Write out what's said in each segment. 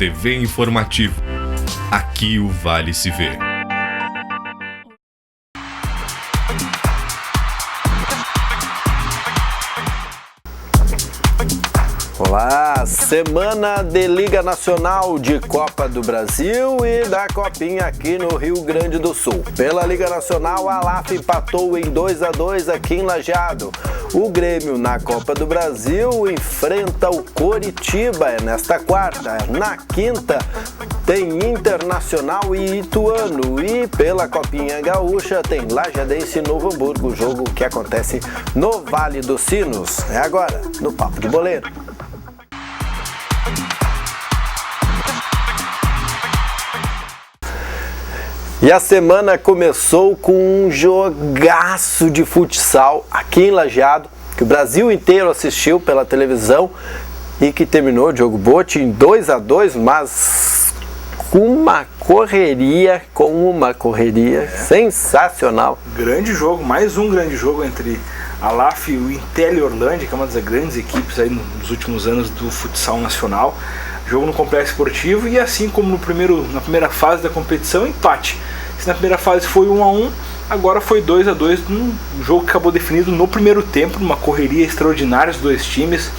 TV Informativo. Aqui o Vale se vê. Olá, semana de Liga Nacional, de Copa do Brasil e da Copinha aqui no Rio Grande do Sul. Pela Liga Nacional, a LAF empatou em 2-2 aqui em Lajeado. O Grêmio na Copa do Brasil enfrenta o Coritiba nesta quarta. Na quinta tem Internacional e Ituano. E pela Copinha Gaúcha tem Lajadense e Novo Hamburgo, jogo que acontece no Vale dos Sinos. É agora, no Papo de Boleiro. E a semana começou com um jogaço de futsal aqui em Lajeado, que o Brasil inteiro assistiu pela televisão e que terminou, Diogo Botti, em 2-2, mas com uma correria sensacional. Grande jogo, mais um grande jogo entre a LAF e o Intel Orlândia, que é uma das grandes equipes aí nos últimos anos do futsal nacional. Jogo no Complexo Esportivo e assim como na primeira fase da competição, empate. Se na primeira fase foi 1-1, agora foi 2-2, um jogo que acabou definido no primeiro tempo, numa correria extraordinária dos dois times.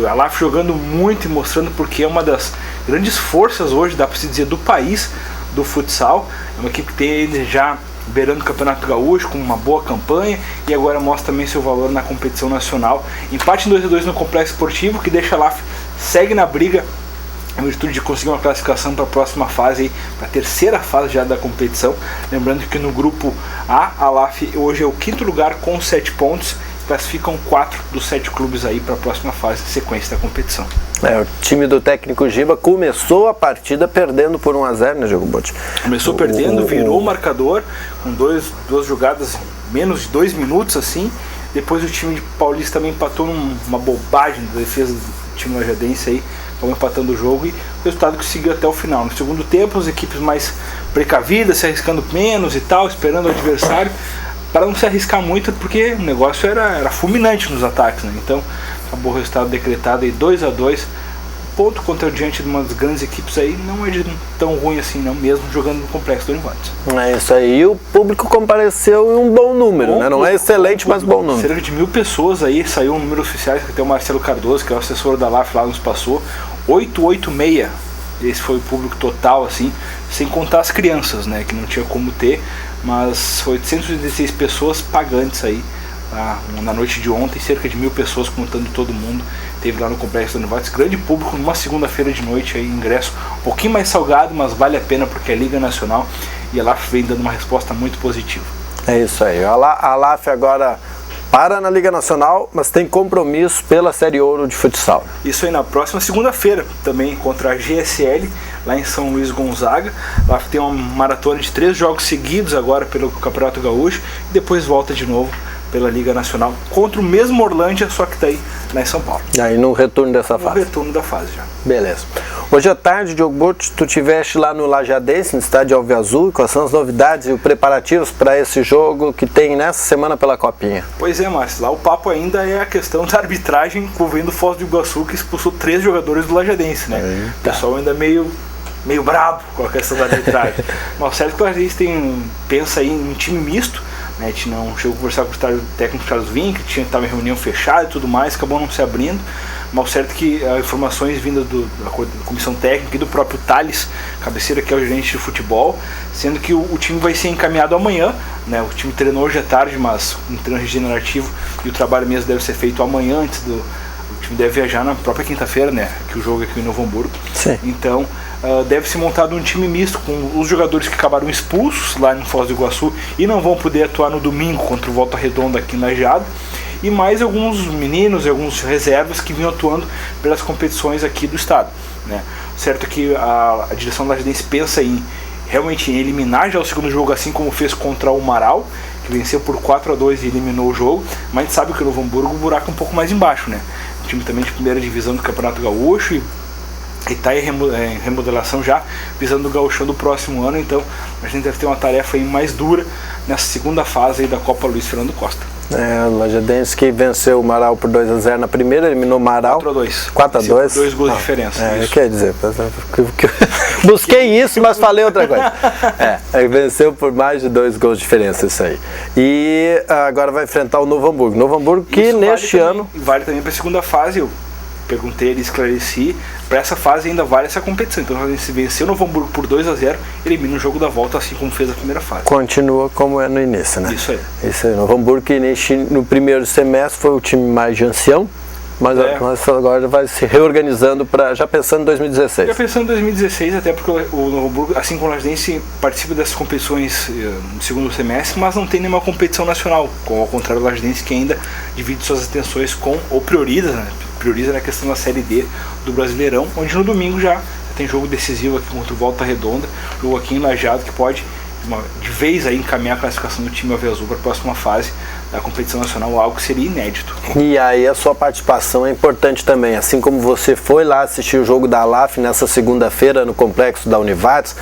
A LAF jogando muito e mostrando porque é uma das grandes forças hoje, dá para se dizer, do país do futsal. É uma equipe que tem ele já beirando o Campeonato Gaúcho com uma boa campanha e agora mostra também seu valor na competição nacional. Empate em 2-2 no Complexo Esportivo, que deixa a LAF segue na briga em virtude de conseguir uma classificação para a próxima fase, para a terceira fase já da competição. Lembrando que no grupo A LAF hoje é o quinto lugar com 7 pontos, classificam 4 dos 7 clubes aí para a próxima fase de sequência da competição. O time do técnico Giba começou a partida perdendo por 1-0, né, Diogo Botti? Começou perdendo, virou o marcador com duas jogadas em menos de 2 minutos assim. Depois o time de Paulista também empatou numa bobagem da defesa do time lajadense aí, acabou empatando o jogo e o resultado que seguiu até o final. No segundo tempo, as equipes mais precavidas, se arriscando menos e tal, esperando o adversário para não se arriscar muito, porque o negócio era fulminante nos ataques, né? Então acabou o resultado decretado aí 2-2. Ponto contra diante de uma das grandes equipes aí não é tão ruim assim não, mesmo jogando no Complexo do Univantes. É isso aí, e o público compareceu em um bom número, né? Não é excelente, mas bom número. Cerca de 1.000 pessoas aí, saiu um número oficial que até o Marcelo Cardoso, que é o assessor da LAF lá, nos passou, 886, esse foi o público total assim, sem contar as crianças, né, que não tinha como ter, mas foi 816 pessoas pagantes aí, na noite de ontem, cerca de 1.000 pessoas contando todo mundo, teve lá no Complexo do Univantes, grande público numa segunda-feira de noite, aí, ingresso um pouquinho mais salgado, mas vale a pena porque é Liga Nacional e a LAF vem dando uma resposta muito positiva. É isso aí, a LAF agora para na Liga Nacional, mas tem compromisso pela Série Ouro de Futsal. Isso aí na próxima segunda-feira, também contra a GSL, lá em São Luís Gonzaga. Lá tem uma maratona de 3 jogos seguidos agora pelo Campeonato Gaúcho e depois volta de novo pela Liga Nacional contra o mesmo Orlândia, só que tá aí lá em São Paulo. E aí no retorno dessa fase. No retorno da fase já. Beleza. Hoje à tarde, Diogo Botti, tu estiveste lá no Lajadense, no estádio Alve Azul. Quais são as novidades e os preparativos para esse jogo que tem nessa semana pela Copinha? Pois é, Márcio, lá o papo ainda é a questão da arbitragem envolvendo o Foz do Iguaçu, que expulsou 3 jogadores do Lajadense, né? Eita. O pessoal ainda meio brabo com a questão da arbitragem. Mas certo que o Lajadense pensa aí em um time misto, né? A gente não chegou a conversar com o técnico Carlos Vink, que estava em reunião fechada e tudo mais, acabou não se abrindo. Mas certo que as informações vindas da comissão técnica e do próprio Thales, cabeceira, que é o gerente de futebol, sendo que o time vai ser encaminhado amanhã, né? O time treinou hoje à tarde, mas um treino regenerativo e o trabalho mesmo deve ser feito amanhã, o time deve viajar na própria quinta-feira, né? Que o jogo é aqui em Novo Hamburgo. Sim. Então deve ser montado um time misto com os jogadores que acabaram expulsos lá no Foz do Iguaçu e não vão poder atuar no domingo contra o Volta Redonda aqui em Lajeado, e mais alguns meninos e alguns reservas que vinham atuando pelas competições aqui do estado, né? Certo que a direção da Lajadense pensa realmente em eliminar já o segundo jogo, assim como fez contra o Marau, que venceu por 4-2 e eliminou o jogo, mas a gente sabe que o Novo Hamburgo o buraco é um pouco mais embaixo, né? Um time também de primeira divisão do Campeonato Gaúcho e está em remodelação já, visando o gauchão do próximo ano. Então a gente deve ter uma tarefa aí mais dura nessa segunda fase aí da Copa Luiz Fernando Costa. O Lajadense que venceu o Marau por 2-0 na primeira, eliminou o Marau 4-2. 4-2. 2 gols de diferença. Quer dizer, busquei isso, mas falei outra coisa. Venceu por mais de 2 gols de diferença isso aí. E agora vai enfrentar o Novo Hamburgo. Novo Hamburgo que isso neste ano... Vale também para a segunda fase, eu perguntei, ele esclareci, para essa fase ainda vale essa competição. Então se vencer o Novo Hamburgo por 2-0, elimina o jogo da volta, assim como fez a primeira fase. Continua como é no início, né? Isso aí. Isso aí. Novo Hamburgo que no primeiro semestre foi o time mais de ancião, mas agora vai se reorganizando já pensando em 2016. Já pensando em 2016, até porque o Novo Hamburgo, assim como o Lajadense, participa dessas competições no segundo semestre, mas não tem nenhuma competição nacional, ao contrário do Lajadense, que ainda divide suas atenções ou prioriza na questão da Série D do Brasileirão, onde no domingo já tem jogo decisivo aqui contra o Volta Redonda, jogo aqui em Lajeado que pode de vez aí encaminhar a classificação do time alviazul para a próxima fase da competição nacional, algo que seria inédito. E aí a sua participação é importante também, assim como você foi lá assistir o jogo da ALAF nessa segunda-feira no complexo da Univates,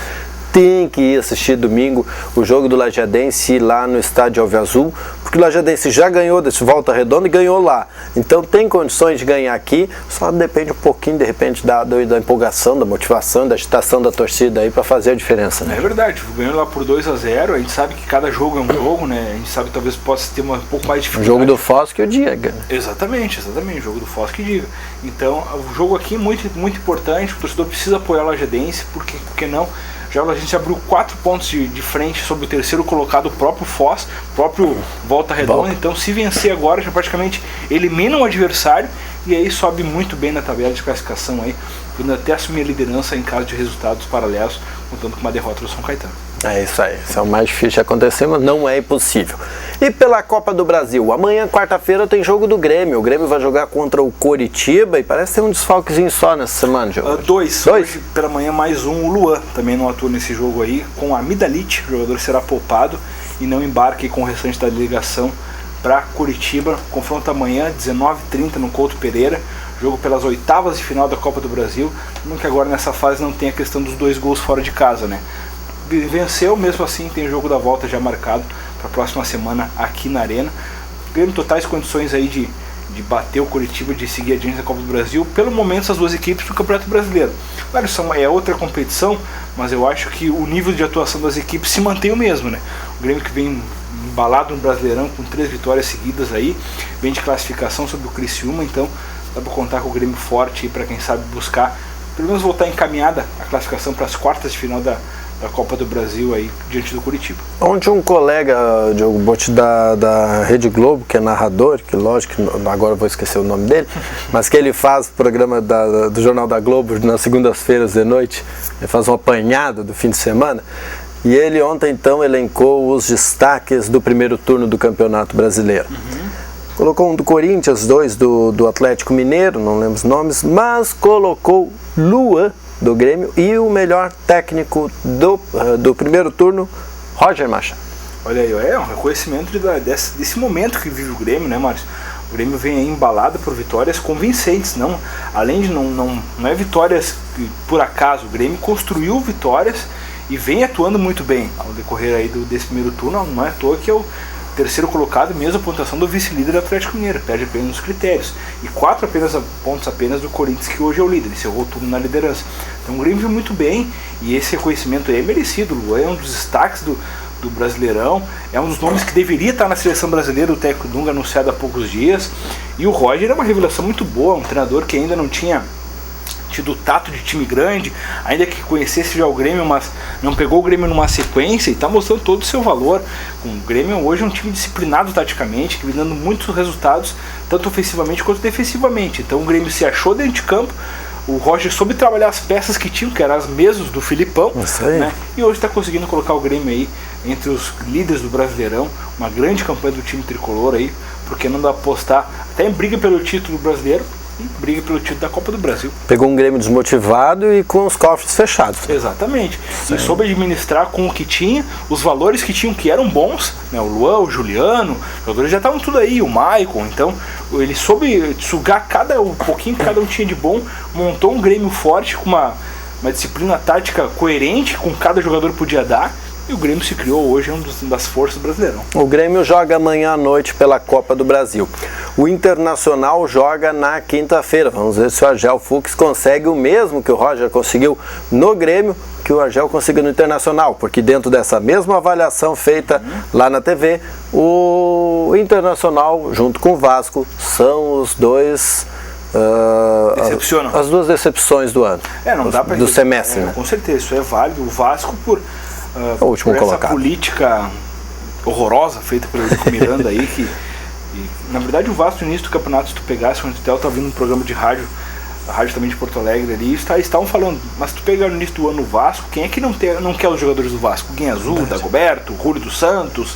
tem que ir assistir domingo o jogo do Lajadense lá no estádio Alviazul, porque o Lajadense já ganhou desse Volta Redonda e ganhou lá. Então tem condições de ganhar aqui, só depende um pouquinho de repente da empolgação, da motivação, da agitação da torcida aí para fazer a diferença, né? É verdade, ganhou lá por 2-0, a gente sabe que cada jogo é um jogo, né? A gente sabe que talvez possa ter um pouco mais de dificuldade. O jogo do Foz que o diga. Exatamente, o jogo do Foz que diga. Então, o jogo aqui é muito, muito importante, o torcedor precisa apoiar o Lajadense, porque não? Já a gente abriu 4 pontos de frente sobre o terceiro colocado, o próprio Foz, o próprio Volta Redonda. Então, se vencer agora, já praticamente elimina o adversário e aí sobe muito bem na tabela de classificação aí, podendo até assumir a liderança em caso de resultados paralelos, contando com uma derrota do São Caetano. É isso aí, isso é o mais difícil de acontecer, mas não é impossível. E pela Copa do Brasil, amanhã, quarta-feira, tem jogo do Grêmio. O Grêmio vai jogar contra o Coritiba e parece ter um desfalquezinho só nessa semana, Diogo. Dois. Hoje, pela manhã, mais um. O Luan também não atua nesse jogo aí, com a amidalite. O jogador será poupado e não embarque com o restante da delegação para Curitiba. Confronto amanhã, 19h30, no Couto Pereira. Jogo pelas oitavas de final da Copa do Brasil. Que agora nessa fase não tem a questão dos 2 gols fora de casa, né? Venceu, mesmo assim tem o jogo da volta já marcado para a próxima semana aqui na Arena. Grêmio totais condições aí de bater o Coritiba, de seguir adiante na Copa do Brasil. Pelo momento, essas duas equipes do Campeonato Brasileiro. Claro, é outra competição, mas eu acho que o nível de atuação das equipes se mantém o mesmo, né? O Grêmio que vem embalado no Brasileirão com 3 vitórias seguidas aí, vem de classificação sobre o Criciúma, então dá para contar com o Grêmio forte para quem sabe buscar, pelo menos voltar encaminhada a classificação para as quartas de final da Copa do Brasil aí diante do Curitiba. Ontem um colega, Diogo Botti, da Rede Globo, que é narrador, que lógico, agora eu vou esquecer o nome dele, mas que ele faz o programa do Jornal da Globo nas segundas-feiras de noite, ele faz um apanhado do fim de semana, e ele ontem então elencou os destaques do primeiro turno do Campeonato Brasileiro. Colocou um do Corinthians, 2 do Atlético Mineiro, não lembro os nomes, mas colocou Luan do Grêmio e o melhor técnico do primeiro turno, Roger Machado. Olha aí, é um reconhecimento desse momento que vive o Grêmio, né, Márcio? O Grêmio vem aí embalado por vitórias convincentes, além de não é vitórias por acaso, o Grêmio construiu vitórias e vem atuando muito bem ao decorrer aí desse primeiro turno. Não é à toa que é o terceiro colocado, mesmo a pontuação do vice-líder do Atlético Mineiro, perde apenas nos critérios, e 4 pontos apenas do Corinthians, que hoje é o líder, encerrou o turno na liderança. Então o Grêmio viu muito bem, e esse reconhecimento aí é merecido. O Luan é um dos destaques do Brasileirão, é um dos nomes que deveria estar na seleção brasileira, o técnico Dunga anunciado há poucos dias, e o Roger é uma revelação muito boa, um treinador que ainda não tinha tido tato de time grande, ainda que conhecesse já o Grêmio, mas não pegou o Grêmio numa sequência e está mostrando todo o seu valor. O Grêmio hoje é um time disciplinado taticamente, que vem dando muitos resultados, tanto ofensivamente quanto defensivamente. Então o Grêmio se achou dentro de campo, o Roger soube trabalhar as peças que tinham, que eram as mesmas do Filipão, né? E hoje está conseguindo colocar o Grêmio aí entre os líderes do Brasileirão, uma grande campanha do time tricolor aí, porque não dá para apostar até em briga pelo título brasileiro e briga pelo título da Copa do Brasil. Pegou um Grêmio desmotivado e com os cofres fechados. Exatamente. E soube administrar com o que tinha, os valores que tinham, que eram bons, né? O Luan, o Juliano, os jogadores já estavam tudo aí, o Maicon. Então ele soube sugar o pouquinho que cada um tinha de bom, montou um Grêmio forte com uma disciplina tática coerente com cada jogador podia dar, e e o Grêmio se criou hoje das forças do Brasileirão. O Grêmio joga amanhã à noite pela Copa do Brasil. O Internacional joga na quinta-feira. Vamos ver se o Argel Fux consegue o mesmo que o Roger conseguiu no Grêmio, que o Argel conseguiu no Internacional, porque dentro dessa mesma avaliação feita lá na TV, o Internacional junto com o Vasco são os dois as duas decepções do ano, não dá pra do semestre, né? Com certeza, isso é válido. O Vasco por último essa colocado. Política horrorosa feita pelo Eurico Miranda aí, que na verdade o Vasco no início do campeonato, se tu pegasse, quando tu tá vindo um programa de rádio, a rádio também de Porto Alegre ali, estavam falando, mas se tu pegar no início do ano o Vasco, quem é que não quer os jogadores do Vasco? Guinha Azul, Dagoberto, Rúlio dos Santos,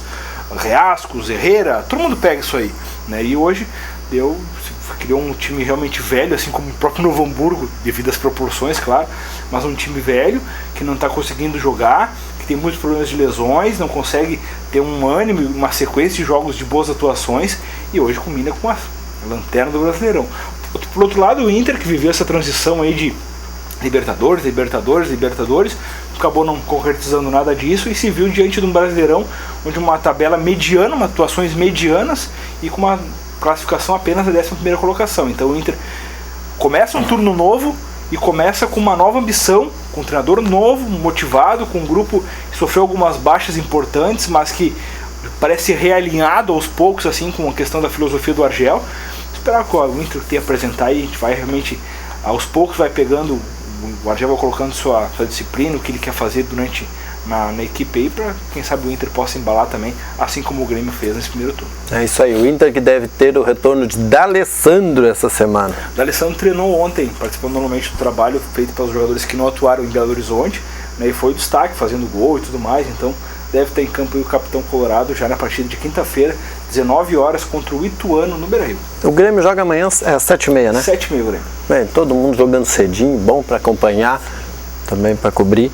Reascos, Herrera, todo mundo pega isso aí, né? E hoje criou um time realmente velho, assim como o próprio Novo Hamburgo, devido às proporções, claro, mas um time velho, que não está conseguindo jogar, que tem muitos problemas de lesões, não consegue ter um ânimo, uma sequência de jogos de boas atuações, e hoje combina com a lanterna do Brasileirão. Por outro lado, o Inter, que viveu essa transição aí de Libertadores, acabou não concretizando nada disso e se viu diante de um Brasileirão onde uma tabela mediana, uma atuações medianas e com uma classificação apenas da 11ª colocação. Então o Inter começa um turno novo e começa com uma nova ambição, com um treinador novo, motivado, com um grupo que sofreu algumas baixas importantes, mas que parece realinhado aos poucos, assim, com a questão da filosofia do Argel. Esperar que o Inter tenha apresentar e a gente vai realmente, aos poucos, vai pegando, o Argel vai colocando sua disciplina, o que ele quer fazer na equipe aí, para quem sabe o Inter possa embalar também, assim como o Grêmio fez nesse primeiro turno. É isso aí, o Inter que deve ter o retorno de D'Alessandro essa semana. D'Alessandro treinou ontem, participando normalmente do trabalho feito pelos jogadores que não atuaram em Belo Horizonte, né, e foi destaque, fazendo gol e tudo mais, então deve estar em campo aí o capitão colorado já na partida de quinta-feira, 19 horas, contra o Ituano no Beira-Rio. O Grêmio joga amanhã às 7h30, né? 7h30 o Grêmio. Bem, todo mundo jogando cedinho, bom para acompanhar, também para cobrir.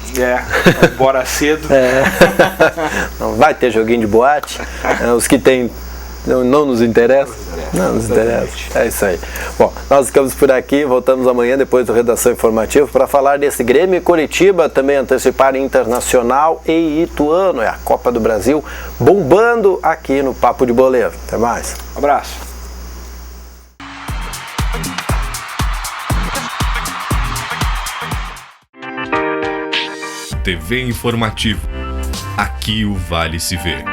Bora cedo. Não vai ter joguinho de boate, os que tem não nos interessa. Não nos interessa. É isso aí. Bom, nós ficamos por aqui, voltamos amanhã depois do Redação Informativa para falar desse Grêmio e Coritiba, também antecipar Internacional e Ituano, é a Copa do Brasil bombando aqui no Papo de Boleiro. Até mais. Um abraço. TV Informativo. Aqui o Vale se vê.